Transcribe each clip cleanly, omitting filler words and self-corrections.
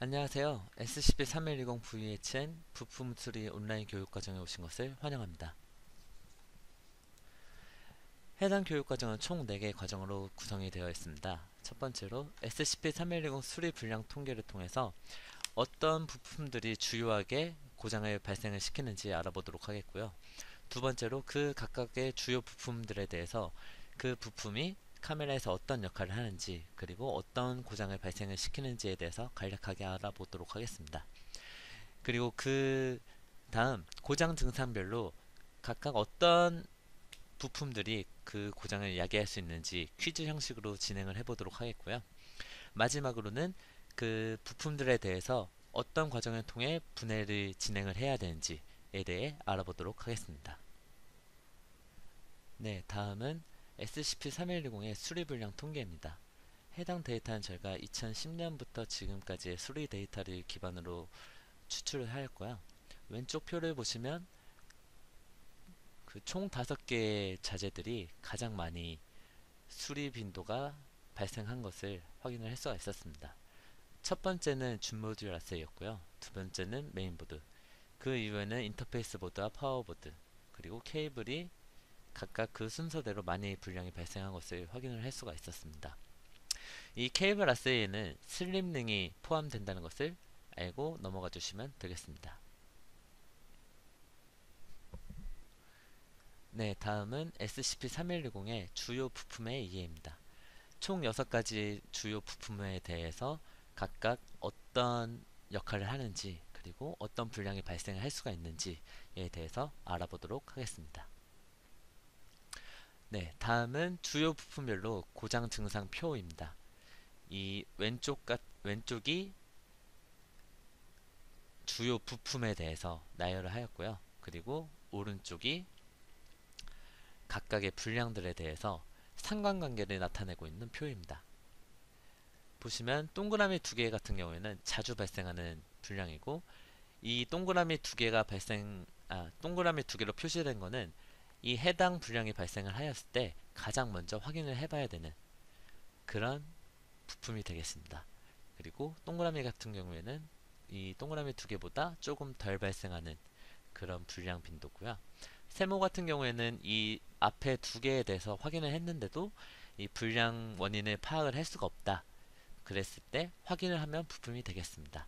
안녕하세요. SCP-3120 VHN 부품 수리 온라인 교육과정에 오신 것을 환영합니다. 해당 교육과정은 총 4개의 과정으로 구성이 되어 있습니다. 첫 번째로 SCP-3120 수리 불량 통계를 통해서 어떤 부품들이 주요하게 고장을 발생을 시키는지 알아보도록 하겠고요. 두 번째로 그 각각의 주요 부품들에 대해서 그 부품이 카메라에서 어떤 역할을 하는지, 그리고 어떤 고장을 발생을 시키는지에 대해서 간략하게 알아보도록 하겠습니다. 그리고 그 다음 고장 증상별로 각각 어떤 부품들이 그 고장을 야기할 수 있는지 퀴즈 형식으로 진행을 해보도록 하겠고요. 마지막으로는 그 부품들에 대해서 어떤 과정을 통해 분해를 진행을 해야 되는지에 대해 알아보도록 하겠습니다. 네, 다음은 SCP-3120의 수리 불량 통계입니다. 해당 데이터는 저희가 2010년부터 지금까지의 수리 데이터를 기반으로 추출을 하였고요. 왼쪽 표를 보시면 그 총 5개의 자재들이 가장 많이 수리 빈도가 발생한 것을 확인을 할 수가 있었습니다. 첫 번째는 준 모듈 아세이였고요. 두 번째는 메인보드, 그 이후에는 인터페이스 보드와 파워보드, 그리고 케이블이 각각 그 순서대로 많이 불량이 발생한 것을 확인을 할 수가 있었습니다. 이 케이블 아세이에는 슬립링이 포함된다는 것을 알고 넘어가 주시면 되겠습니다. 네, 다음은 SCP-3120의 주요 부품의 이해입니다. 총 6가지 주요 부품에 대해서 각각 어떤 역할을 하는지, 그리고 어떤 불량이 발생을 할 수가 있는지에 대해서 알아보도록 하겠습니다. 네, 다음은 주요 부품별로 고장 증상표입니다. 이 왼쪽이 주요 부품에 대해서 나열을 하였고요. 그리고 오른쪽이 각각의 불량들에 대해서 상관관계를 나타내고 있는 표입니다. 보시면 동그라미 2개 같은 경우에는 자주 발생하는 불량이고, 이 동그라미 2개로 표시된 거는 이 해당 불량이 발생을 하였을 때 가장 먼저 확인을 해봐야 되는 그런 부품이 되겠습니다. 그리고 동그라미 같은 경우에는 이 동그라미 2개보다 조금 덜 발생하는 그런 불량 빈도고요. 세모 같은 경우에는 이 앞에 2개에 대해서 확인을 했는데도 이 불량 원인을 파악을 할 수가 없다, 그랬을 때 확인을 하면 부품이 되겠습니다.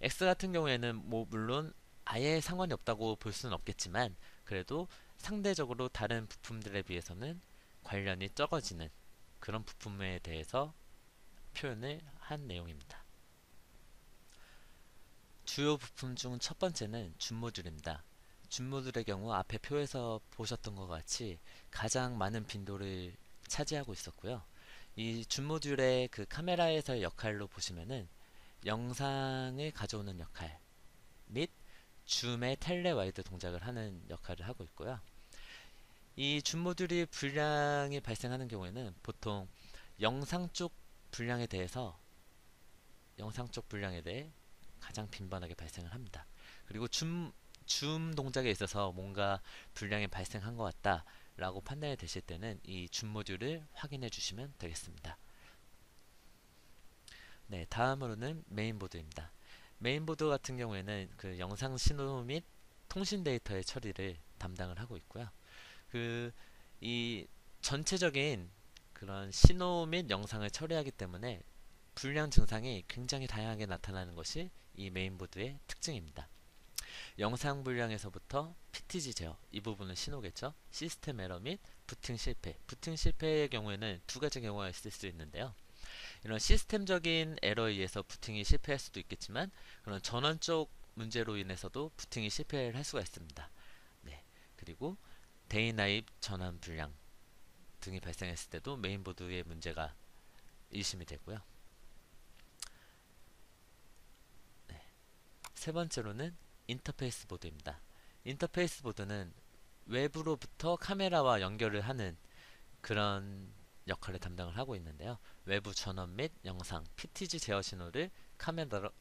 X 같은 경우에는 물론 아예 상관이 없다고 볼 수는 없겠지만, 그래도 상대적으로 다른 부품들에 비해서는 관련이 적어지는 그런 부품에 대해서 표현을 한 내용입니다. 주요 부품 중 첫 번째는 준 모듈입니다. 준 모듈의 경우 앞에 표에서 보셨던 것 같이 가장 많은 빈도를 차지하고 있었고요. 이 준 모듈의 그 카메라에서의 역할로 보시면은 영상을 가져오는 역할 및 줌의 텔레와이드 동작을 하는 역할을 하고 있고요. 이 줌 모듈이 불량이 발생하는 경우에는 보통 영상 쪽 불량에 대해서 영상 쪽 불량에 대해 가장 빈번하게 발생을 합니다. 그리고 줌 동작에 있어서 뭔가 불량이 발생한 것 같다 라고 판단이 되실 때는 이 줌 모듈을 확인해 주시면 되겠습니다. 네, 다음으로는 메인보드입니다. 메인보드 같은 경우에는 그 영상 신호 및 통신 데이터의 처리를 담당을 하고 있고요. 이 전체적인 그런 신호 및 영상을 처리하기 때문에 불량 증상이 굉장히 다양하게 나타나는 것이 이 메인보드의 특징입니다. 영상 불량에서부터 PTG 제어, 이 부분은 신호겠죠. 시스템 에러 및 부팅 실패. 부팅 실패의 경우에는 2가지 경우가 있을 수 있는데요. 이런 시스템적인 에러에 의해서 부팅이 실패할 수도 있겠지만, 그런 전원 쪽 문제로 인해서도 부팅이 실패를 할 수가 있습니다. 네. 그리고 데이나입 전환 불량 등이 발생했을 때도 메인보드의 문제가 의심이 되고요. 네. 세 번째로는 인터페이스 보드입니다. 인터페이스 보드는 외부로부터 카메라와 연결을 하는 그런 역할을 담당을 하고 있는데요. 외부 전원 및 영상, PTG 제어 신호를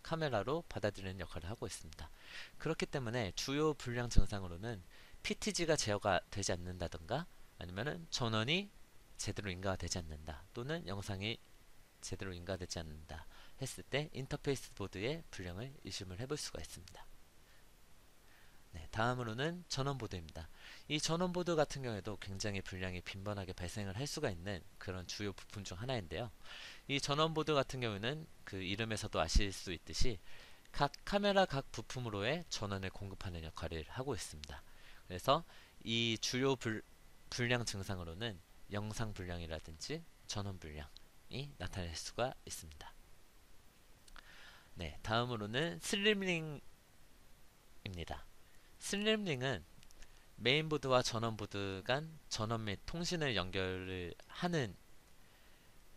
카메라로 받아들이는 역할을 하고 있습니다. 그렇기 때문에 주요 불량 증상으로는 PTG가 제어가 되지 않는다던가, 아니면은 전원이 제대로 인가가 되지 않는다, 또는 영상이 제대로 인가되지 않는다 했을 때 인터페이스 보드의 불량을 의심을 해볼 수가 있습니다. 네, 다음으로는 전원보드입니다. 이 전원보드 같은 경우에도 굉장히 불량이 빈번하게 발생을 할 수가 있는 그런 주요 부품 중 하나인데요. 이 전원보드 같은 경우는 그 이름에서도 아실 수 있듯이 각 카메라 각 부품으로의 전원을 공급하는 역할을 하고 있습니다. 그래서 이 주요 불량 증상으로는 영상 불량이라든지 전원 불량이 나타날 수가 있습니다. 네, 다음으로는 슬림링입니다. 슬림링은 메인보드와 전원보드 간 전원 및 통신을 연결을 하는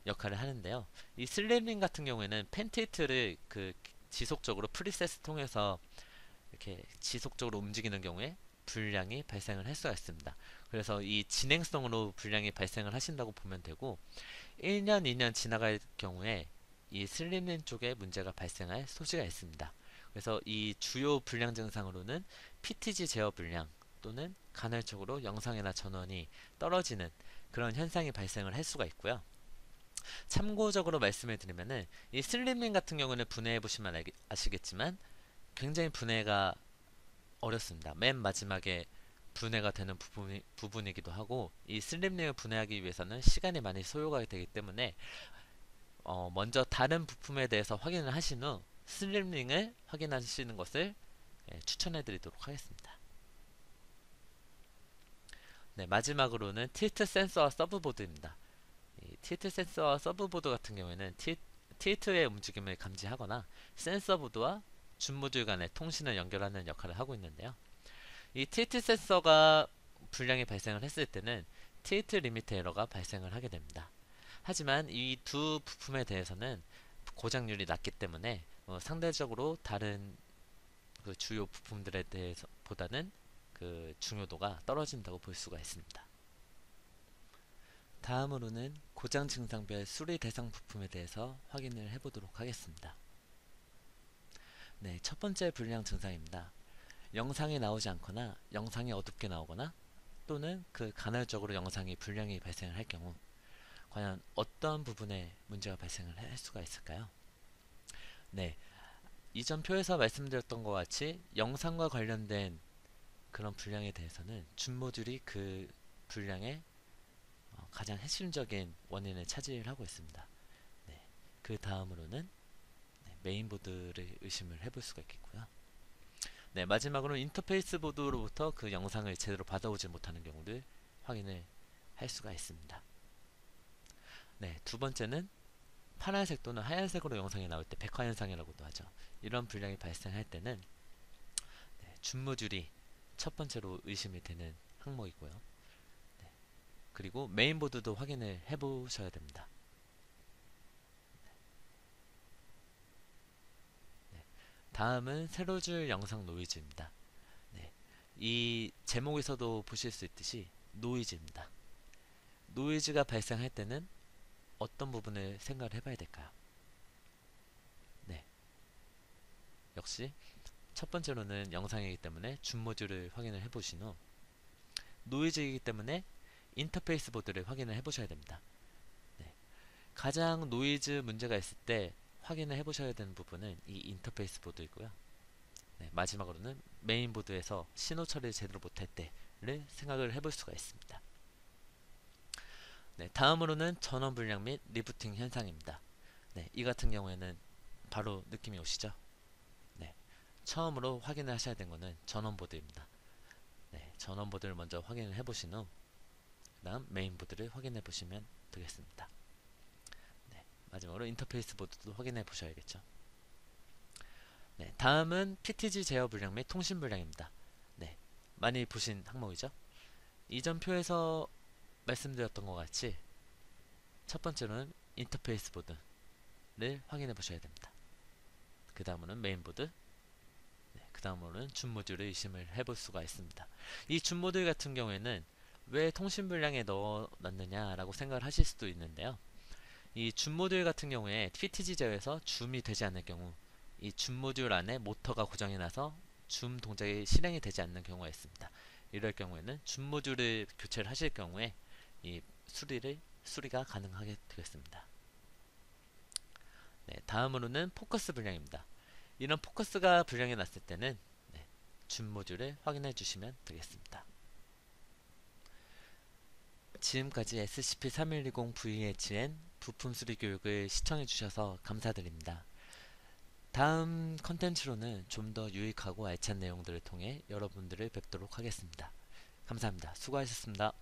역할을 하는데요. 이 슬림링 같은 경우에는 펜티트를 그 지속적으로 프리셋을 통해서 이렇게 지속적으로 움직이는 경우에 불량이 발생을 할 수가 있습니다. 그래서 이 진행성으로 불량이 발생을 하신다고 보면 되고 1년, 2년 지나갈 경우에 이 슬림링 쪽에 문제가 발생할 소지가 있습니다. 그래서 이 주요 불량 증상으로는 PTG 제어 불량 또는 간헐적으로 영상이나 전원이 떨어지는 그런 현상이 발생을 할 수가 있고요. 참고적으로 말씀을 드리면은 이 슬림링 같은 경우는 분해해 보시면 아시겠지만 굉장히 분해가 어렵습니다. 맨 마지막에 분해가 되는 부분이기도 하고 이 슬림링을 분해하기 위해서는 시간이 많이 소요가 되기 때문에 먼저 다른 부품에 대해서 확인을 하신 후 슬림링을 확인하시는 것을 추천해 드리도록 하겠습니다. 네, 마지막으로는 틸트 센서와 서브보드입니다. 이 틸트 센서와 서브보드 같은 경우에는 틸트의 움직임을 감지하거나 센서보드와 줌 모듈 간의 통신을 연결하는 역할을 하고 있는데요. 이 틸트 센서가 불량이 발생을 했을 때는 틸트 리미트 에러가 발생을 하게 됩니다. 하지만 이 두 부품에 대해서는 고장률이 낮기 때문에 상대적으로 다른 그 주요 부품들에 대해서 보다는 그 중요도가 떨어진다고 볼 수가 있습니다. 다음으로는 고장 증상별 수리 대상 부품에 대해서 확인을 해보도록 하겠습니다. 네, 첫 번째 불량 증상입니다. 영상이 나오지 않거나 영상이 어둡게 나오거나 또는 그 간헐적으로 영상이 불량이 발생을 할 경우 과연 어떤 부분에 문제가 발생을 할 수가 있을까요? 네, 이전 표에서 말씀드렸던 것 같이 영상과 관련된 그런 불량에 대해서는 줌 모듈이 그 불량의 가장 핵심적인 원인을 차지하고 있습니다. 네, 그 다음으로는 메인보드를 의심을 해볼 수가 있겠고요. 네, 마지막으로 인터페이스 보드로부터 그 영상을 제대로 받아오지 못하는 경우를 확인을 할 수가 있습니다. 네, 두 번째는 파란색 또는 하얀색으로 영상이 나올 때 백화현상이라고도 하죠. 이런 불량이 발생할 때는 줌 모듈이 첫 번째로 의심이 되는 항목이고요. 네, 그리고 메인보드도 확인을 해보셔야 됩니다. 네, 다음은 세로줄 영상 노이즈입니다. 네, 이 제목에서도 보실 수 있듯이 노이즈입니다. 노이즈가 발생할 때는 어떤 부분을 생각을 해봐야 될까요? 네, 역시 첫 번째로는 영상이기 때문에 줌 모듈을 확인을 해보신 후 노이즈이기 때문에 인터페이스 보드를 확인을 해보셔야 됩니다. 네, 가장 노이즈 문제가 있을 때 확인을 해보셔야 되는 부분은 이 인터페이스 보드이고요. 네, 마지막으로는 메인보드에서 신호 처리를 제대로 못할 때를 생각을 해볼 수가 있습니다. 네, 다음으로는 전원 불량 및 리부팅 현상입니다. 네, 이 같은 경우에는 바로 느낌이 오시죠? 네, 처음으로 확인을 하셔야 되는 것은 전원보드입니다. 네, 전원보드를 먼저 확인을 해보신 후 그 다음 메인보드를 확인해 보시면 되겠습니다. 네, 마지막으로 인터페이스 보드도 확인해 보셔야겠죠. 네, 다음은 PTG 제어 불량 및 통신 불량입니다. 네, 많이 보신 항목이죠. 이전 표에서 말씀드렸던 것 같이 첫 번째로는 인터페이스 보드를 확인해 보셔야 됩니다. 그 다음으로는 메인보드, 네, 그 다음으로는 줌 모듈을 의심을 해볼 수가 있습니다. 이 줌 모듈 같은 경우에는 왜 통신 불량에 넣어놨느냐라고 생각을 하실 수도 있는데요. 이 줌 모듈 같은 경우에 PTG 제어에서 줌이 되지 않을 경우 이 줌 모듈 안에 모터가 고장이 나서 줌 동작이 실행이 되지 않는 경우가 있습니다. 이럴 경우에는 줌 모듈을 교체를 하실 경우에 이 수리가 가능하게 되겠습니다. 네, 다음으로는 포커스 불량입니다. 이런 포커스가 불량이 났을 때는 네, 준 모듈을 확인해 주시면 되겠습니다. 지금까지 SCP-3120VHN 부품 수리 교육을 시청해 주셔서 감사드립니다. 다음 컨텐츠로는 좀 더 유익하고 알찬 내용들을 통해 여러분들을 뵙도록 하겠습니다. 감사합니다. 수고하셨습니다.